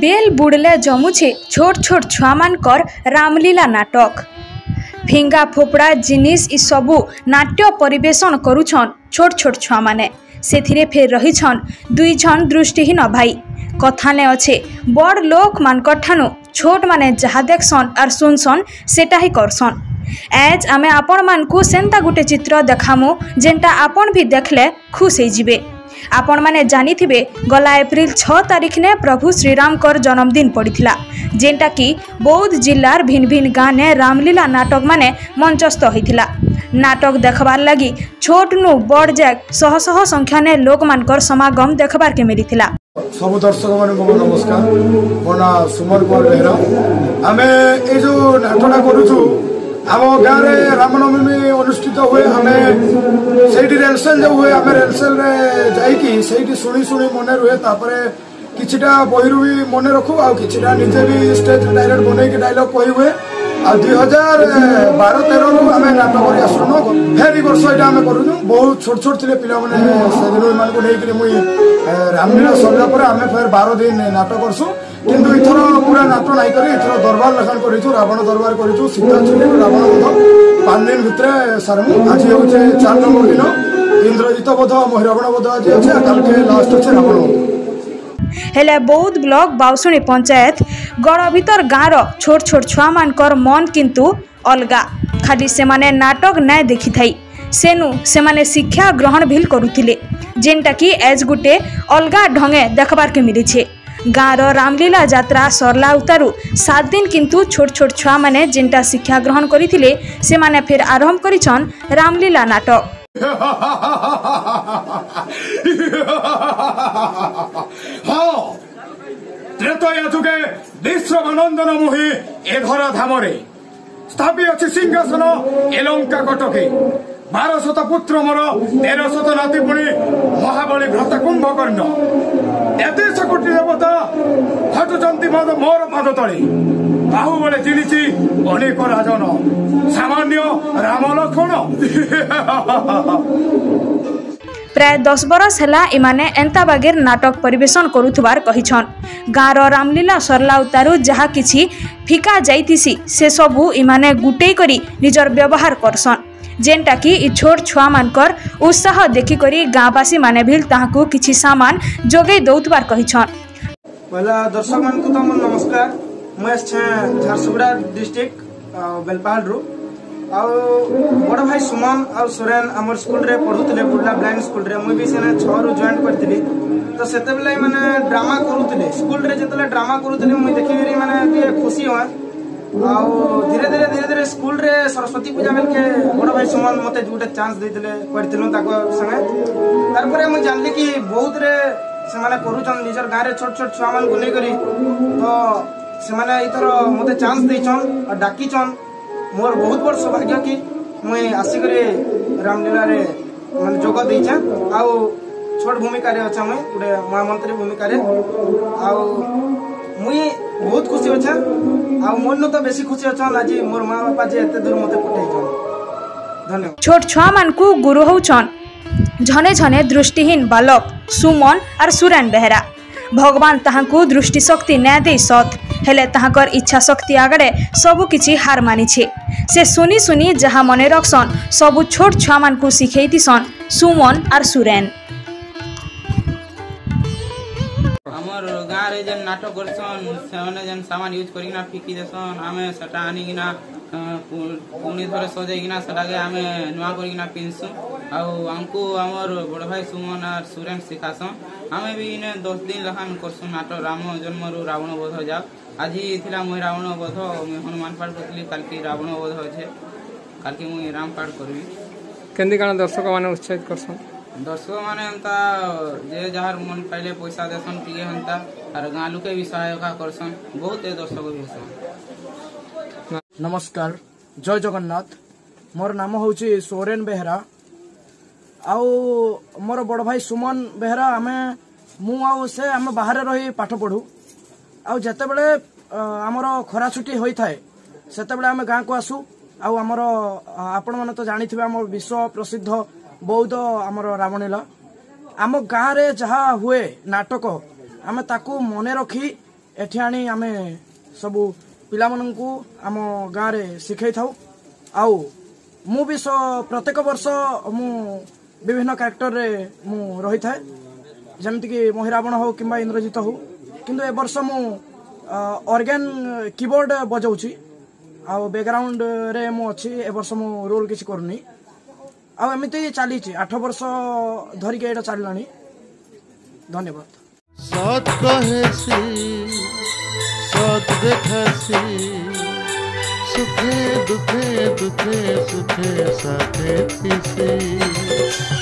Bell बुड़ले जमुछे छोट छोट छुआ मानकर रामलीला नाटक फिंगा फोपड़ा जिनिस इ सबू नाट्य परिवेशन करुछन छोट छोट छुआ माने सेथिरे फेर रहिछन दुई जन दृष्टिहीन भाई कथाने अच्छे बड़ लोक मानकर ठानु छोट माने जहा देखसन और सुनसन सेटा ही करसन। एज आमे आपण मानकू सेंता गुटे चित्र देखामु जेंटा आपण भी देखले खुश हो जिबे। आपण माने जानी थिबे गला एप्रिल 6 तारीख ने प्रभु श्रीराम कर जन्मदिन पड़ीथिला जेंटा कि बौद्ध जिल्लार भिन्न भिन्न गाँव ने रामलीला नाटक माने मंचस्थ होइथिला। नाटक देखबार लगी छोट नु बड़ जाग शह शह संख्या ने लोक मानकर समागम देखबार के मिलिथिला। सब दर्शक मान को नमस्कार। मो ना सुमन कुमार बेहरा। आमे ए जो नाटकटा करूछु आम गाँव में रामनवमी अनुष्ठित हुए आमे सेठी रेलसेल जो हुए आमे रेलसेल रे जाइकी सेठी सुनी सुनी मने रुहे तापरे किछिटा बहिरु भी मने रखू आ किछिटा निजे भी स्टेज डायरेक्ट बनै के डायलॉग कहि हुए आ 2012-13 रु आमे नाटक करि आसुनो फेरी वर्ष एटा आमे करूनु बहुत छोट छोट थिले पिला माने सेदिन मान को नै कि मुई रामलीला सरला पर आमे फेर 12 दिन नाटक करसु किंतु इथर पूरा नाटक नाई करी इथर दरबार लखन करिछु रावण दरबार करिछु सीता चुली रावण वध 5 दिन भितरे सारमु आज होचे 4 नंबर दिन इंद्रजित वध रावण वध आज अछि कल के लास्ट अछि रावण वध। हेले बौद्ध ब्लॉक बाउसुणी पंचायत गड़ भीतर गाँव छोट छोट छुआ मानकर मन किंतु अलगा खाली से माने नाटक नाय देखि थाई सेनु से माने शिक्षा ग्रहण भी करुथिले जेनटा कि एज गुटे अलगा ढंगे देखबार के मिली छे। गाँव रामलीला यात्रा सरला उतारू 7 दिन किंतु छोट छोट छुआ माने जेनटा शिक्षा ग्रहण करिथिले से माने फिर आरंभ करिछन रामलीला नाटक। हाँ त्रेतया जुगे विश्वमानंदन मोहि ए घर धामरे स्थापी अच्छी सिंहासन एलंका कटके 1200 पुत्र मोर 1300 नाती पुणी महाबली भ्रत कुंभकर्ण 33 कोटी देवता हटुचंती मोर पाद तले बाहुबले चिलिची अनेक राजन सामान्य राम लक्ष्मण। प्राय 10 बरस हैला इमाने एंता बागेर नाटक परिवेशन करुथबार कहिछन। गाँव रामलीला सरला उतारू जहा किछि फिका जाइतिसी से सबू इमाने गुटेई करी निजर व्यवहार करसन जेनटा कि इ छोट छुआ मानकर उत्साह देखि करी गाँववासी माने भी ताहाकू किछि सामान जोगै दउतबार कहिछन। पहला दर्शक मान को नमस्कार। मैं झारसुगुड़ा डिस्ट्रिक्ट बेलपाल रु बड़ भाई सुमन और सुरेन आम स्कूल रे पढ़ुले बुर्ला ब्लाइंड स्कूल रे मुई भी सेने 6 रु जॉइन करथिली तो सेते बेले माने ड्रामा करूले स्कूल रे जेतले ड्रामा करूले मुई देखि करी माने खुशी हुआ आउ धीरे धीरे स्कूल रे सरस्वती पूजा बेल के बड़ भाई सुमन मते गुटे चांस देथिले करथिलु ताको संगे तार परे मुई जानली कि बहुत रे से माने करूछन निजर गाँ रे छोट छोट छुआ मान को नै करी तो से माने इथर मते चांस देछन और डाकीछन मोर बहुत बड़ सौभाग्य कि मुई आसिकरी रामलीला रे माने जोग देइछा आउ छोट भूमिका रे अच्छा मुई गुटे महामंत्री भूमिका रे आउ मुई बहुत खुशी अच्छा आउ मन तो बेसी खुशी अच्छा आज मोर माँ बापा जे एते दूर मते पठाइछन। धन्यवाद। छोट छुआ मानकू गुरु होउछन झने झने दृष्टिहीन बालक सुमन और सुरेन बेहरा भगवान ताहाकू दृष्टिशक्ति न दे सत हेले ताहाकर इच्छा शक्ति आगड़े सबु किछि हार मानी छे से सुनी सुनी जहा मने रखसन सबु छोट छुआ मानकू सिखै दिसन सुमन और सुरेन। हमर गाँ रे जन नाटक करसन सेने जन सामान यूज करिना फिकी देसन आमे सटा आनिगिना पुनी थरे सजाइगिना सटाके आमे नुआ करिगिना पिनसु आउ हमको हमर बड़ भाई सुमन और सुरेन सिखासन आमे भी इने 10 दिन लखान करसु नाटक राम जन्मरु रावण वध जा आज थिला मुई रावण वध हनुमान पाठ करली काल की रावण वध होछे काल की मुई राम पाठ करबी केंदी काना दर्शक माने उत्साहित करसन दर्शक माने हमता जे जहार मन पाइले पैसा देसन टिके हमता और गाँ लोके भी सहायता करसन बहुत दर्शक भी हसन। नमस्कार जय जगन्नाथ मोर नाम होची सोरेन बेहरा आउ मोर बड़ भाई सुमन बेहरा आमे मु आउ से आमे बाहर रही पाठ पढ़ू आउ जते बेले हमर खरा छुट्टी होई थाए सेते बेले आमे गाँ को आसू आउ आमर आपण मैंने तो जानी आम विश्व प्रसिद्ध बौद्ध आमर रामलीला आम गाँव रे जहाँ हुए नाटक आम ताकू मन रखी एठी आनी आम सबू पिला माननकू आम गाँव रे शिखई थाउ आउ मु भी प्रत्येक वर्ष मु विभिन्न कैरेक्टर रे मु रही थाए जमती कि महिरावण हो कि इंद्रजित हो किंतु ए वर्ष मु ऑर्गन कीबोर्ड बजाऊँची आउ बैकग्राउंड रे मु अच्छी ए वर्ष मु रोल किसी करनी आउ एमती चली 8 वर्ष धरिक एटा चललानी धन्यवाद। सत कहेसी सत देखासी सुखे दुखे दुखे सुखे साथे थीसी।